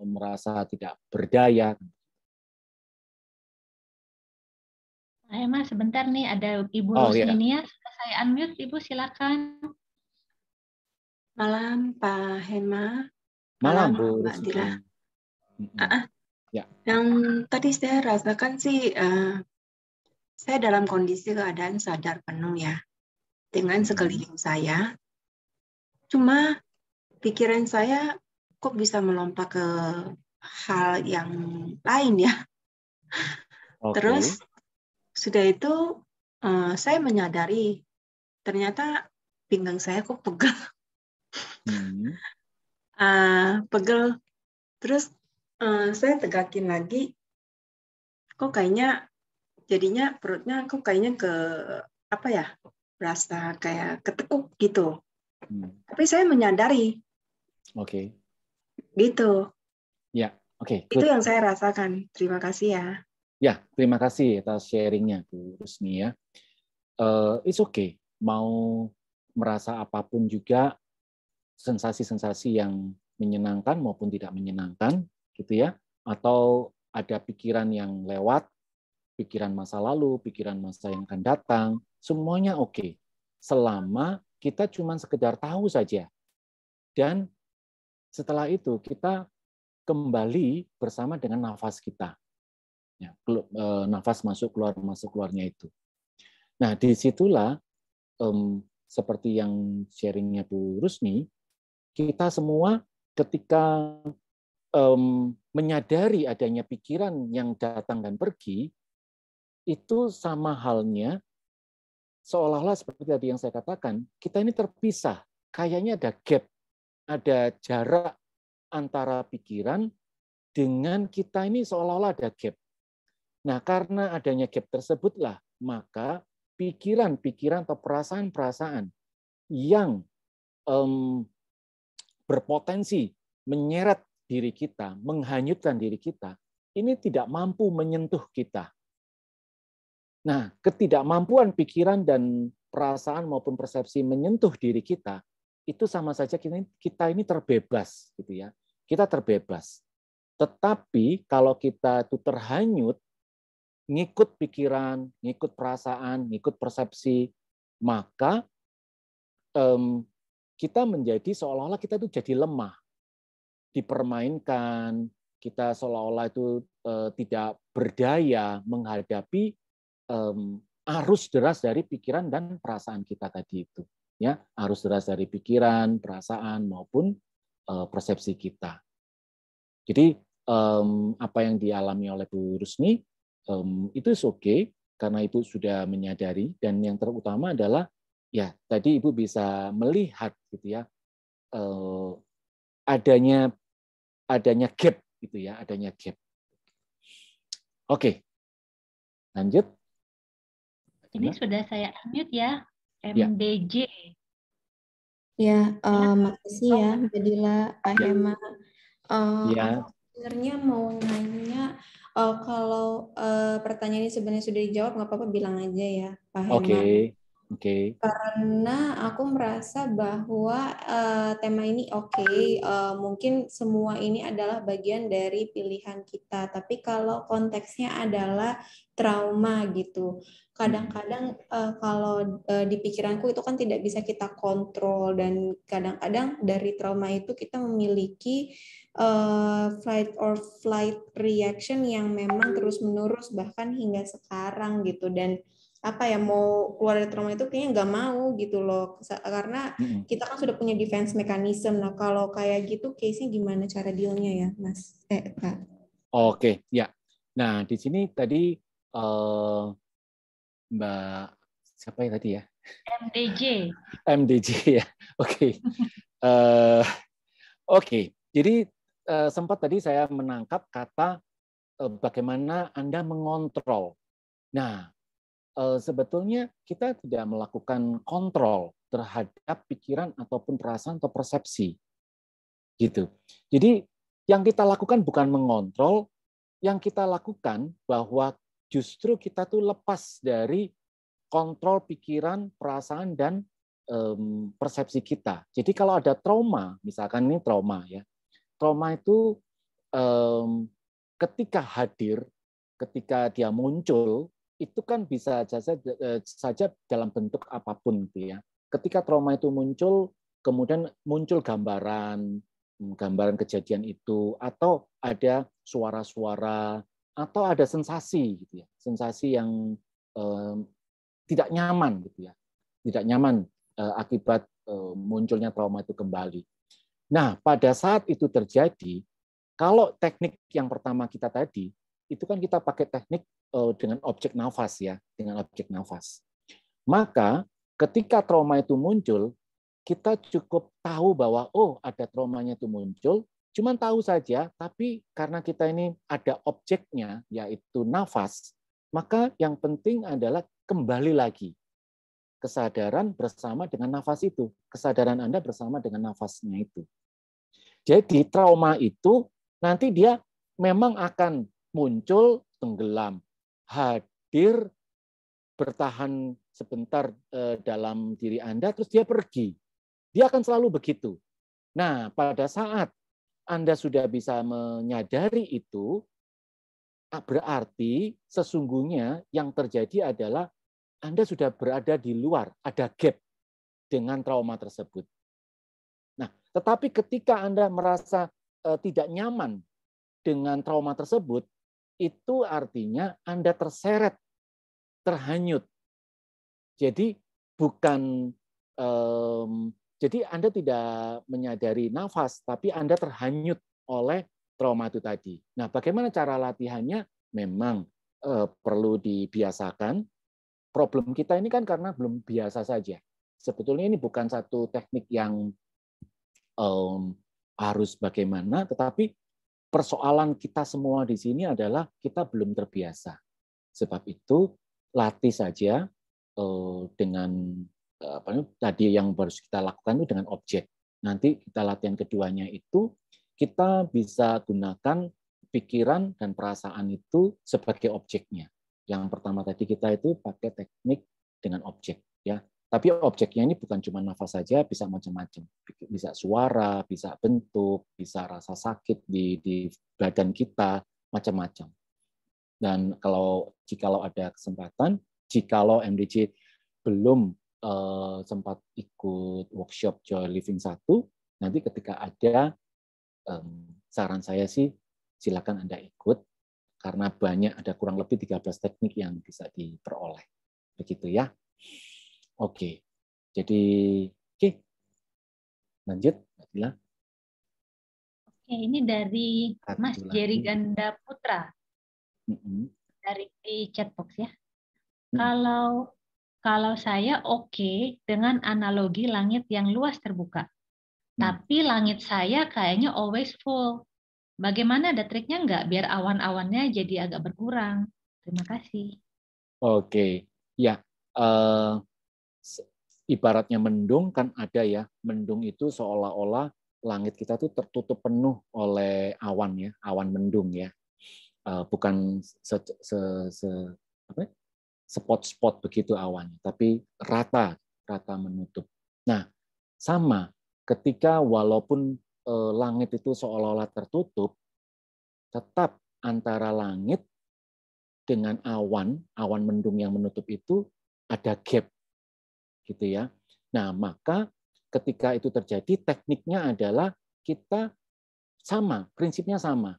merasa tidak berdaya. Mas, sebentar nih, ada Ibu Iya. Rusminia. Saya unmute, Ibu silakan. Malam Pak Hema. Malam Bu Mbak Dila. Ya. Yang tadi saya rasakan sih, saya dalam kondisi keadaan sadar penuh ya, dengan sekeliling saya. Cuma pikiran saya kok bisa melompat ke hal yang lain ya. Terus sudah itu saya menyadari ternyata pinggang saya kok pegel. Pegel. Terus saya tegakin lagi, kok kayaknya jadinya perutnya kok kayaknya berasa kayak ketekuk gitu. Tapi saya menyadari. Gitu. Ya, oke. Itu yang saya rasakan. Terima kasih ya. Ya, terima kasih atas sharingnya Bu Rusmi ya. It's okay. Mau merasa apapun juga, sensasi-sensasi yang menyenangkan maupun tidak menyenangkan, gitu ya. Atau ada pikiran yang lewat, pikiran masa lalu, pikiran masa yang akan datang, semuanya oke. Selama kita cuma sekedar tahu saja. Dan setelah itu kita kembali bersama dengan nafas kita. Ya, nafas masuk keluarnya itu. Nah, disitulah seperti yang sharingnya Bu Rusmi, kita semua ketika menyadari adanya pikiran yang datang dan pergi, itu sama halnya seolah-olah seperti tadi yang saya katakan, kita ini terpisah. Kayaknya ada gap, ada jarak antara pikiran dengan kita ini seolah-olah ada gap. Nah, karena adanya gap tersebutlah, maka pikiran-pikiran atau perasaan-perasaan yang berpotensi menyeret diri kita, menghanyutkan diri kita, ini tidak mampu menyentuh kita. Nah, ketidakmampuan pikiran dan perasaan maupun persepsi menyentuh diri kita, itu sama saja kita ini terbebas, gitu ya. Kita terbebas. Tetapi kalau kita itu terhanyut, ngikut pikiran, ngikut perasaan, ngikut persepsi, maka kita menjadi seolah-olah kita itu jadi lemah, dipermainkan, kita seolah-olah itu tidak berdaya menghadapi arus deras dari pikiran dan perasaan kita tadi itu, ya, arus deras dari pikiran, perasaan maupun persepsi kita. Jadi apa yang dialami oleh Bu Rusmi itu oke, karena Ibu sudah menyadari, dan yang terutama adalah ya tadi Ibu bisa melihat gitu ya, adanya gap gitu ya, adanya gap. Oke. Lanjut. Ini sudah saya unmute ya, Ya. MDJ. Ya, makasih ya, Mbak Dila, Pak Hema. Ya. Aku sebenarnya mau nanya, kalau pertanyaan ini sebenarnya sudah dijawab, nggak apa-apa bilang aja ya, Pak Hema. Oke. Karena aku merasa bahwa tema ini oke, mungkin semua ini adalah bagian dari pilihan kita. Tapi kalau konteksnya adalah trauma gitu, kadang-kadang kalau di pikiranku itu kan tidak bisa kita kontrol, dan kadang-kadang dari trauma itu kita memiliki fight or flight reaction yang memang terus-menerus bahkan hingga sekarang gitu. Dan apa ya, mau keluar dari trauma itu kayaknya nggak mau gitu loh, karena kita kan sudah punya defense mechanism. Nah, kalau kayak gitu case-nya gimana cara deal-nya ya, Mas? Kak. Oke, ya. Nah, di sini tadi Mbak siapa ya tadi ya? MDJ ya. Oke. Oke. Jadi sempat tadi saya menangkap kata bagaimana Anda mengontrol. Nah, sebetulnya kita tidak melakukan kontrol terhadap pikiran ataupun perasaan atau persepsi. Gitu. Jadi yang kita lakukan bukan mengontrol, yang kita lakukan bahwa justru kita tuh lepas dari kontrol pikiran, perasaan, dan persepsi kita. Jadi kalau ada trauma, misalkan ini trauma ya, trauma itu ketika hadir, ketika dia muncul, itu kan bisa saja dalam bentuk apapun gitu ya. Ketika trauma itu muncul, kemudian muncul gambaran kejadian itu, atau ada suara-suara, atau ada sensasi gitu ya, sensasi yang tidak nyaman gitu ya, tidak nyaman akibat munculnya trauma itu kembali. Nah, pada saat itu terjadi, kalau teknik yang pertama kita tadi, itu kan kita pakai teknik dengan objek nafas ya, dengan objek nafas. Maka ketika trauma itu muncul, kita cukup tahu bahwa oh ada traumanya itu muncul, cuman tahu saja, tapi karena kita ini ada objeknya yaitu nafas, maka yang penting adalah kembali lagi kesadaran bersama dengan nafas itu, kesadaran Anda bersama dengan nafasnya itu. Jadi trauma itu nanti dia memang akan muncul, tenggelam, hadir, bertahan sebentar dalam diri Anda, terus dia pergi. Dia akan selalu begitu. Nah, pada saat Anda sudah bisa menyadari itu, berarti sesungguhnya yang terjadi adalah Anda sudah berada di luar, ada gap dengan trauma tersebut. Nah, tetapi ketika Anda merasa tidak nyaman dengan trauma tersebut, itu artinya Anda terseret, terhanyut. Jadi bukan jadi Anda tidak menyadari nafas, tapi Anda terhanyut oleh trauma itu tadi. Nah, bagaimana cara latihannya? Memang perlu dibiasakan. Problem kita ini kan karena belum biasa saja. Sebetulnya ini bukan satu teknik yang harus bagaimana, tetapi persoalan kita semua di sini adalah kita belum terbiasa. Sebab itu latih saja dengan tadi yang harus kita lakukan itu dengan objek. Nanti kita latihan keduanya itu kita bisa gunakan pikiran dan perasaan itu sebagai objeknya. Yang pertama tadi kita itu pakai teknik dengan objek ya. Tapi objeknya ini bukan cuma nafas saja, bisa macam-macam. Bisa suara, bisa bentuk, bisa rasa sakit di badan kita, macam-macam. Dan jikalau ada kesempatan, jikalau MDJ belum sempat ikut workshop Joy Living 1, nanti ketika ada, saran saya sih silakan Anda ikut, karena banyak, ada kurang lebih 13 teknik yang bisa diperoleh. Begitu ya. Oke. Jadi, lanjut, Mbak Dila. Oke, ini dari Mas Jerry Ganda Putra. Dari di chatbox ya. Kalau saya oke dengan analogi langit yang luas terbuka. Tapi langit saya kayaknya always full. Bagaimana, ada triknya nggak biar awan-awannya jadi agak berkurang? Terima kasih. Oke, ya. eh, Ibaratnya mendung kan ada ya. Mendung itu seolah-olah langit kita tuh tertutup penuh oleh awan ya, awan mendung ya. Bukan apa ya, spot-spot begitu awannya, tapi rata menutup. Nah, sama ketika walaupun langit itu seolah-olah tertutup, tetap antara langit dengan awan mendung yang menutup itu ada gap, gitu ya. Nah, maka ketika itu terjadi, tekniknya adalah kita sama, prinsipnya sama.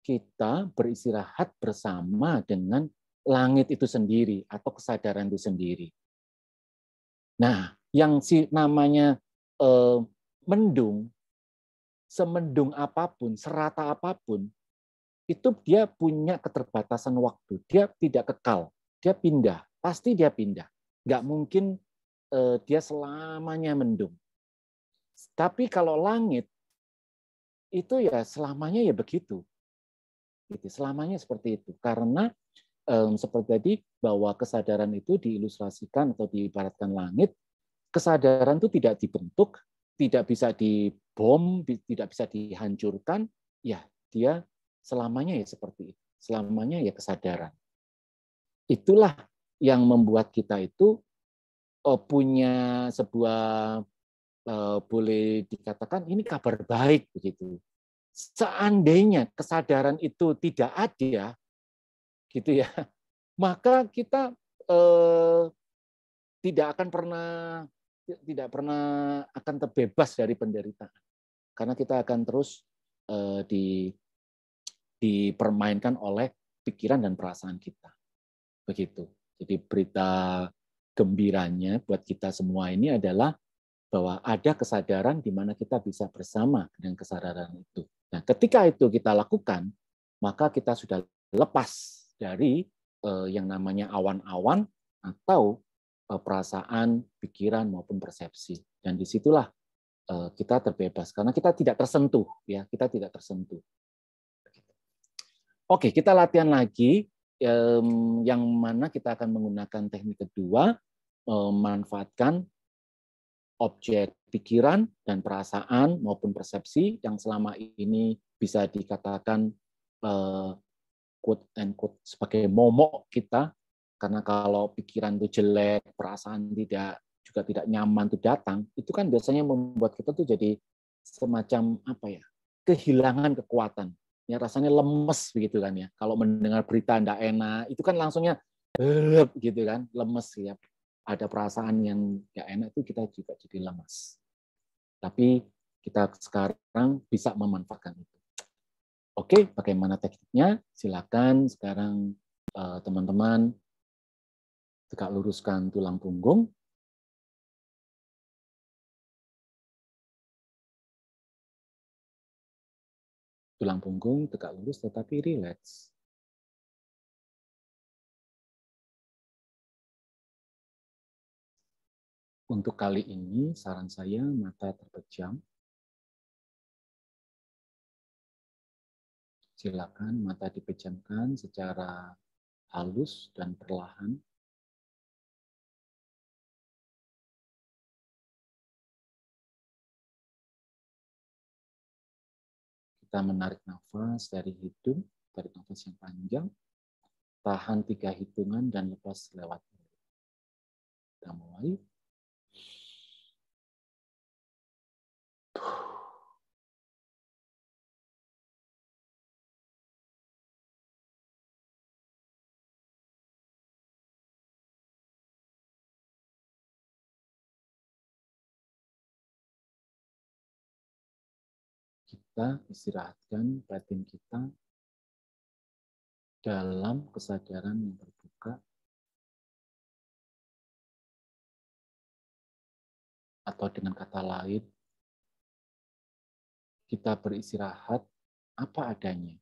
Kita beristirahat bersama dengan langit itu sendiri atau kesadaran itu sendiri. Nah, yang namanya mendung, semendung apapun, serata apapun, itu dia punya keterbatasan waktu. Dia tidak kekal, dia pindah, pasti dia pindah. Nggak mungkin dia selamanya mendung. Tapi kalau langit, itu ya selamanya ya begitu. Gitu, selamanya seperti itu. Karena seperti tadi, bahwa kesadaran itu diilustrasikan atau diibaratkan langit, kesadaran itu tidak dibentuk, tidak bisa dibom, tidak bisa dihancurkan, ya dia selamanya ya seperti itu. Selamanya ya kesadaran. Itulah yang membuat kita itu punya sebuah boleh dikatakan ini kabar baik begitu. Seandainya kesadaran itu tidak ada, gitu ya, maka kita tidak pernah akan terbebas dari penderitaan, karena kita akan terus dipermainkan oleh pikiran dan perasaan kita, begitu. Jadi berita gembiranya buat kita semua ini adalah bahwa ada kesadaran di mana kita bisa bersama dengan kesadaran itu. Nah, ketika itu kita lakukan, maka kita sudah lepas dari yang namanya awan-awan atau perasaan, pikiran maupun persepsi. Dan disitulah kita terbebas karena kita tidak tersentuh, ya, kita tidak tersentuh. Oke, kita latihan lagi yang mana kita akan menggunakan teknik kedua, memanfaatkan objek pikiran dan perasaan maupun persepsi yang selama ini bisa dikatakan quote and quote sebagai momok kita, karena kalau pikiran itu jelek, perasaan juga tidak nyaman itu datang, itu kan biasanya membuat kita tuh jadi semacam apa ya, kehilangan kekuatan, ya rasanya lemes begitu kan ya. Kalau mendengar berita tidak enak, itu kan langsungnya gitu kan, lemes ya. Ada perasaan yang nggak enak itu kita juga jadi lemas. Tapi kita sekarang bisa memanfaatkan itu. Oke, bagaimana tekniknya? Silakan sekarang teman-teman tegak luruskan tulang punggung. Tulang punggung tegak lurus tetapi rileks. Untuk kali ini saran saya mata terpejam. Silakan mata dipejamkan secara halus dan perlahan. Kita menarik nafas dari hidung, tarik nafas yang panjang, tahan 3 hitungan dan lepas lewat mulut. Kita mulai. Kita istirahatkan batin kita dalam kesadaran yang terbuka, atau dengan kata lain, kita beristirahat apa adanya.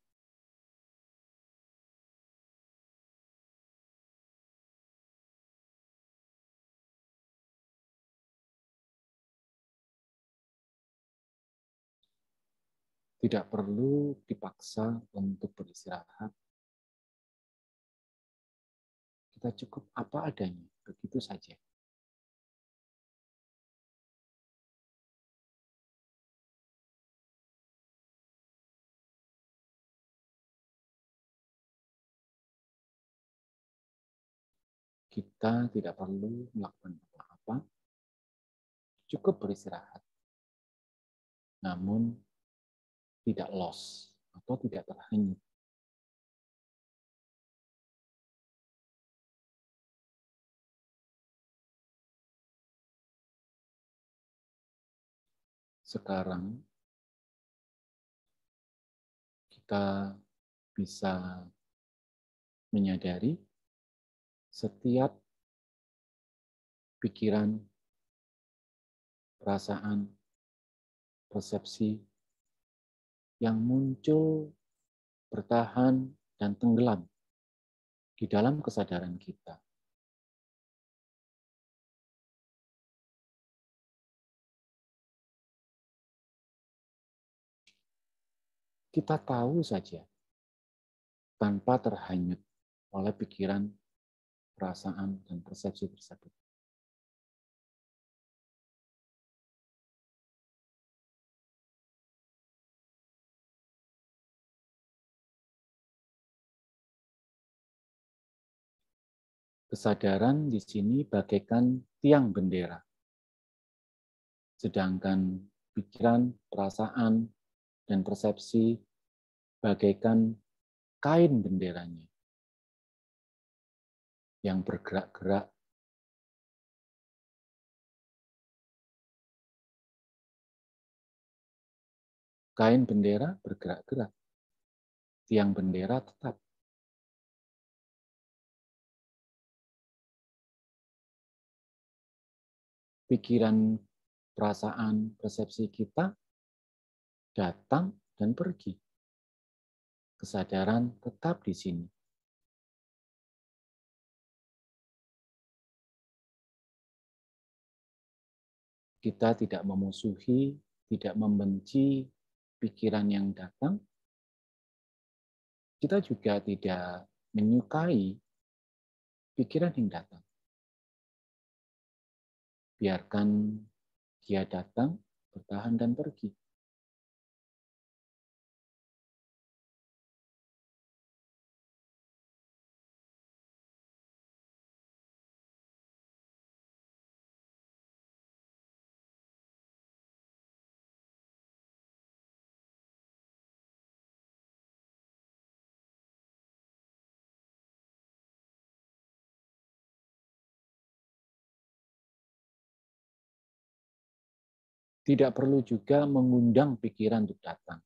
Tidak perlu dipaksa untuk beristirahat. Kita cukup apa adanya, begitu saja. Kita tidak perlu melakukan apa-apa, cukup beristirahat. Namun tidak lost atau tidak terhanyut. Sekarang kita bisa menyadari setiap pikiran, perasaan, persepsi yang muncul, bertahan, dan tenggelam di dalam kesadaran kita. Kita tahu saja, tanpa terhanyut oleh pikiran, perasaan, dan persepsi tersebut. Kesadaran di sini bagaikan tiang bendera. Sedangkan pikiran, perasaan, dan persepsi bagaikan kain benderanya yang bergerak-gerak. Kain bendera bergerak-gerak, tiang bendera tetap. Pikiran, perasaan, persepsi kita datang dan pergi. Kesadaran tetap di sini. Kita tidak memusuhi, tidak membenci pikiran yang datang. Kita juga tidak menyukai pikiran yang datang. Biarkan dia datang, bertahan, dan pergi. Tidak perlu juga mengundang pikiran untuk datang.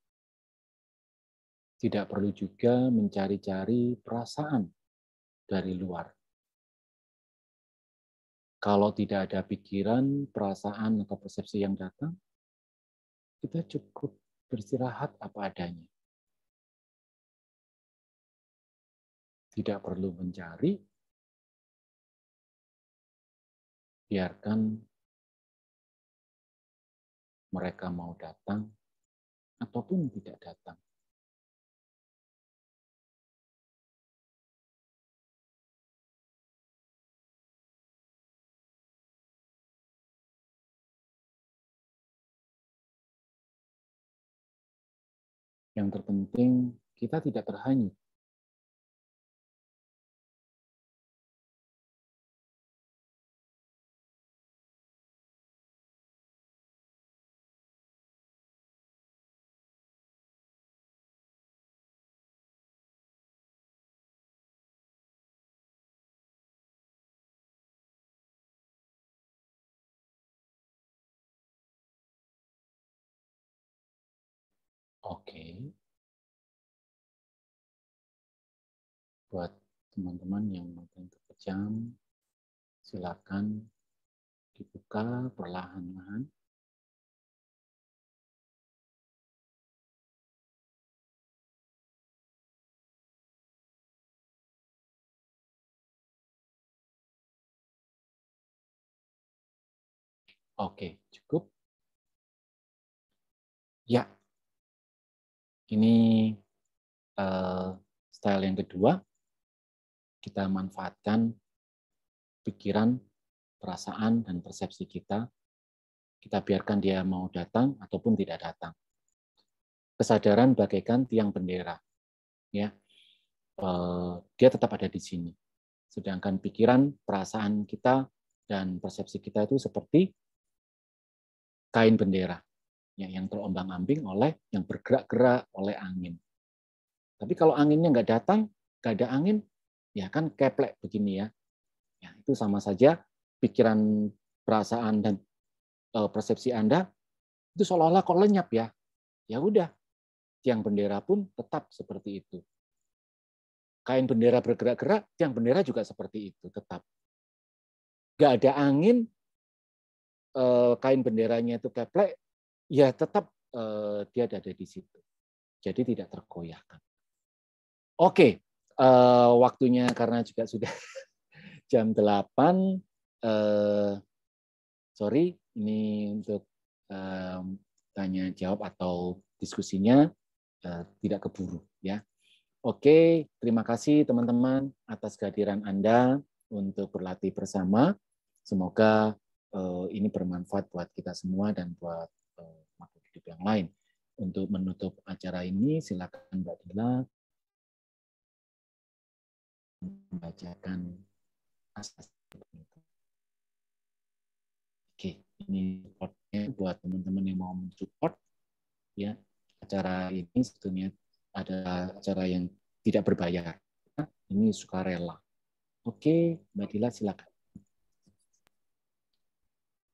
Tidak perlu juga mencari-cari perasaan dari luar. Kalau tidak ada pikiran, perasaan, atau persepsi yang datang, kita cukup beristirahat apa adanya. Tidak perlu mencari, biarkan mereka mau datang ataupun tidak datang. Yang terpenting, kita tidak terhanyut. Oke. Buat teman-teman yang makin terpejam, silakan dibuka perlahan-lahan. Oke, cukup. Ya, Ini style yang kedua, kita manfaatkan pikiran, perasaan, dan persepsi kita. Kita biarkan dia mau datang ataupun tidak datang. Kesadaran bagaikan tiang bendera, ya, dia tetap ada di sini. Sedangkan pikiran, perasaan kita, dan persepsi kita itu seperti kain bendera, ya, yang terombang-ambing oleh, yang bergerak-gerak oleh angin. Tapi kalau anginnya nggak datang, nggak ada angin, ya kan keplek begini ya. Ya, itu sama saja pikiran, perasaan, dan persepsi Anda itu seolah-olah kok lenyap ya. Ya udah, tiang bendera pun tetap seperti itu. Kain bendera bergerak-gerak, tiang bendera juga seperti itu, tetap. Nggak ada angin, kain benderanya itu keplek, ya tetap dia ada di situ. Jadi tidak tergoyahkan. Oke, waktunya karena juga sudah jam 8. Sorry, ini untuk tanya jawab atau diskusinya tidak keburu ya. Oke, terima kasih teman-teman atas kehadiran Anda untuk berlatih bersama. Semoga ini bermanfaat buat kita semua dan buat makhluk hidup yang lain. Untuk menutup acara ini, silakan Mbak Dila membacakan asas. Oke, ini supportnya buat teman-teman yang mau mensupport ya. Acara ini sebetulnya ada acara yang tidak berbayar. Ini sukarela. Oke, Mbak Dila silakan.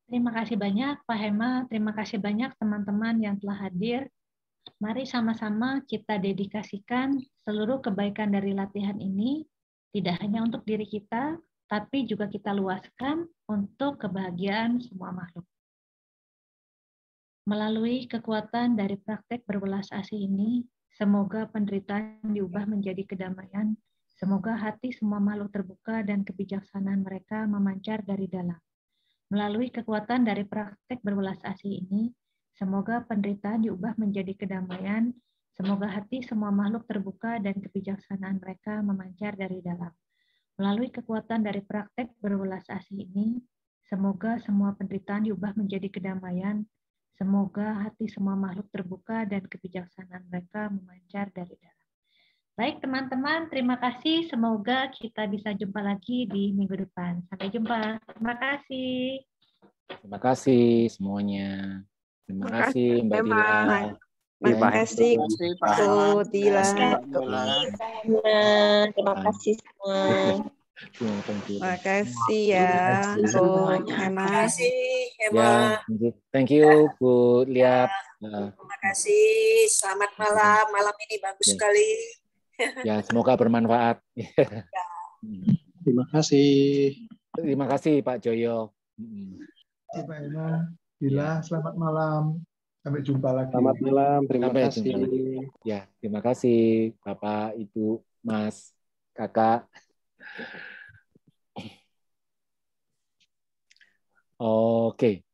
Terima kasih banyak Pak Hema, terima kasih banyak teman-teman yang telah hadir. Mari sama-sama kita dedikasikan seluruh kebaikan dari latihan ini, tidak hanya untuk diri kita, tapi juga kita luaskan untuk kebahagiaan semua makhluk. Melalui kekuatan dari praktek berwelas asih ini, semoga penderitaan diubah menjadi kedamaian, semoga hati semua makhluk terbuka dan kebijaksanaan mereka memancar dari dalam. Melalui kekuatan dari praktek berwelas asih ini, semoga penderitaan diubah menjadi kedamaian, semoga hati semua makhluk terbuka dan kebijaksanaan mereka memancar dari dalam. Melalui kekuatan dari praktek berwelas asih ini, semoga semua penderitaan diubah menjadi kedamaian, semoga hati semua makhluk terbuka dan kebijaksanaan mereka memancar dari dalam. Baik teman-teman, terima kasih. Semoga kita bisa jumpa lagi di minggu depan. Sampai jumpa. Terima kasih. Terima kasih semuanya. Terima kasih Mbak Dila. Terima kasih Pak Dila. Terima kasih semua. Terima kasih ya untuk Hema. Terima kasih Hema. Ya, thank you Bu Liap. Terima kasih. Selamat malam. Malam ini bagus sekali. Ya, semoga bermanfaat. Terima kasih. Terima kasih Pak Joyo. Pak Hema, Dila, selamat malam. Sampai jumpa lagi. Selamat malam, terima Sampai kasih. jumpa lagi. Ya, terima kasih Bapak, Ibu, Mas, Kakak. Oke.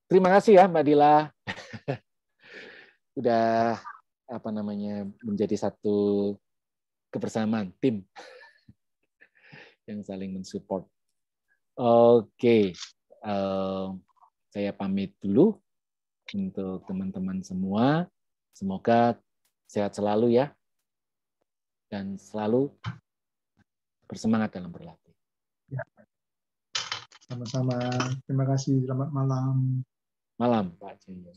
Terima kasih ya Mbak Dila. Udah menjadi satu kebersamaan tim yang saling mensupport. Oke. Saya pamit dulu untuk teman-teman semua. Semoga sehat selalu ya. Dan selalu bersemangat dalam berlatih. Ya. Sama-sama. Terima kasih. Selamat malam. Malam, Pak Joyo.